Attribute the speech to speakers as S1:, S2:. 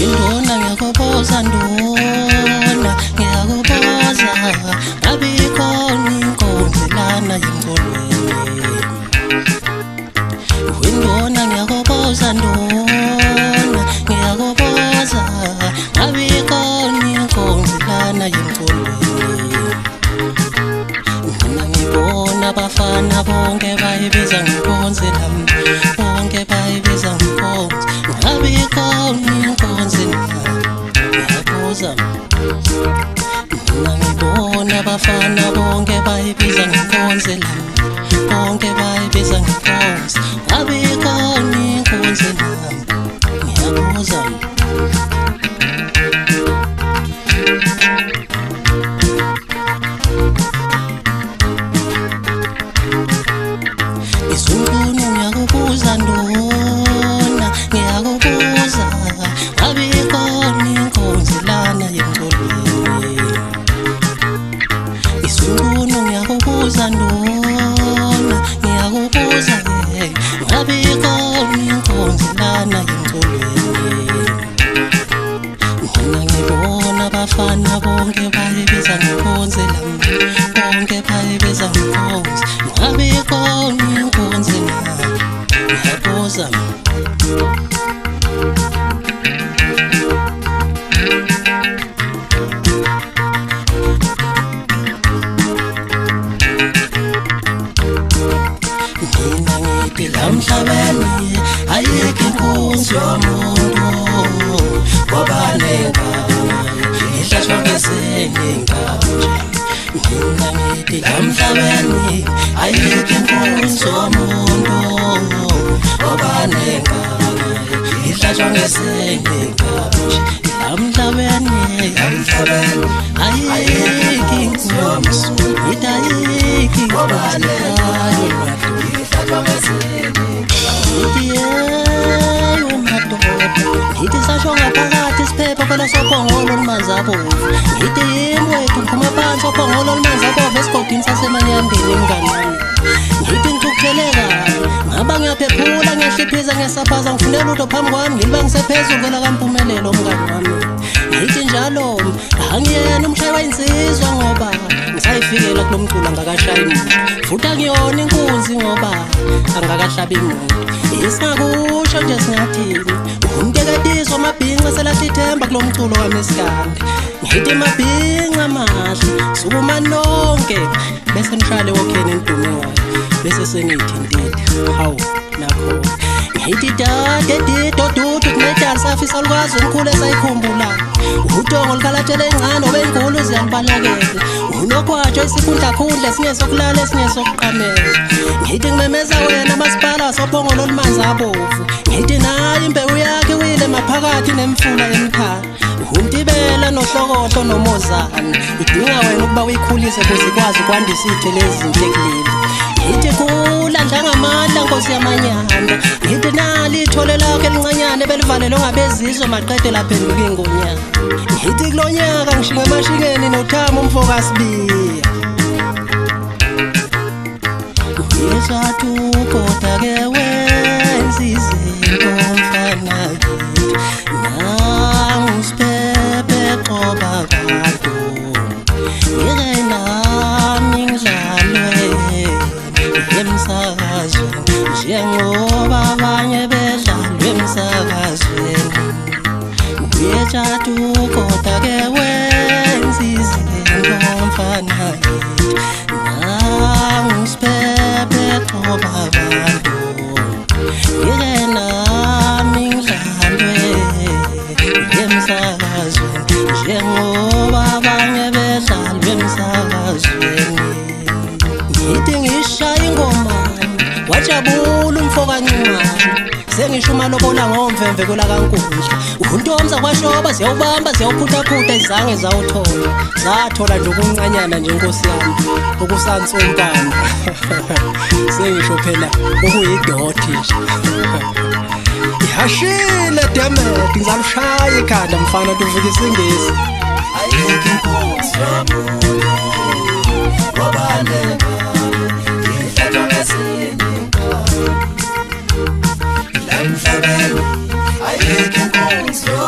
S1: Indona ngiyakubuza ndona ngiyakubuza abikhona inkonzo lana emqolweni Indona ngiyakubuza ndona ngiyakubuza abikhona inkonzo lana emqolweni Mina ngibona abafana bonke bayibiza ngenkonzo lami bonke bayibiza ngenkonzo abikhona inkonzo ngiyabuza Mina ngibona abafana bonke bayibiza ngenkonzo lami bonke bayibiza ngenkonzo abikhona inkonzo nami ngiyabuza Isungunu ngiyakubuza ndona ngiyakubuza abikhona inkonzo lana emqolweni Isungunu ngiyakubuza ndona ngiyakubuza abikhona inkonzo lana emqolweni Mina ngibona abafana bonke bayibiza ngenkonzo lami bonke bayibiza ngenkonzo abikhona inkonzo nami ngiyabuza Mina ngithi lamhlabeni ayikho inkonzo yomuntu ngoba lengane ihlatshwa ngezinye ingane Mina ngithi lamhlabeni ayikho inkonzo yomuntu ngoba lengane ihlatshwa ngezinye ingane Lamhlabeni ayikho inkonzo ngithi ayikho ngoba lengane ihlatshwa ngezinye Ngithi sasho ngaphakathi isiphepho phela sophongolo olumanzi abovu Ngithi yini wethu ngiphuma phansi sophongolo olumanzi abovu esigodini saseManyambeni mngani wami Ngithi ngithukuthele kabi ngaba ngiyaphephula ngiyahliphiza ngiyasaphaza ngifune lutho phambi kwami ngiliba ngisephezulu ngela kampumelelo mngani wami Ngithi njalo angiyena umshayi wayinsizwa ngoba ngisayifikela kulo mculo angakashayi muntu futhi angiyona inkunzi ngoba angakahlabi muntu Isingakusho nje singathini umteketiso amabhinqa selahla ithemba kulo mculo wamesikande Ngithi mabhinqa mahle sukuma nonke bese nishale wokheni indume wayo bese sengithi ndidi hawu nakho Ngithi dade dido dudu kumedala safisa lukwazi umkhulu esayikhumbula Udongo lukalathele encane obenkulu ziyalibalekela Unokhwatsho isikhundla khundla esinye sokulala esinye sokuqamela Ngithi ngimemeza wena masipala sophongolo olumanzi abovu Ngithi nayo imbewu yakhe wile maphakathi nemfula emkhaya Umtibela nohlokotho nomozana idinga wena ukuba uyikhulise kuze ikwazi ukwandisa ithele ezinhle kuleli Ngithi khula dlangamandla nkosi yamanyanda Ngithi nali ithole lakho elincanyane belivalelwe ngabezizwe maqede laphenduka ingonyama Ngithi kulonyaka ngishinga emashingeni nothamo umfoko asibiya Uyesathu kodwa ke wenza izinto mfana kithi Nangusiphepe qoba abantu Ngeke nami ngidlalwe emsakazweni njengoba abanye bedlalwe emsakazweni Uyesathu kodwa ke wenza izinto mfana kithi Nangusiphepe qoba abantu Ngeke nami ngidlalwe emsakazweni njengoba abanye bedlalwe emsakazweni Ngithi ngishaya ingoma wajabula umfoko kancane sengisho umalobola ngomvemve kwela kaNkundla untomza kwashoba ziyawubamba ziyawuphuthaphutha izange zawuthola zathola nje okuncanyana nje inkosi yami okusansonkana sengisho phela ukuyidoti nje ihashile demet ngizalushaya ikhanda mfana tuvuka isingisi ayikho inkosi yami wabale
S2: emhlabeni ayikho inkonzo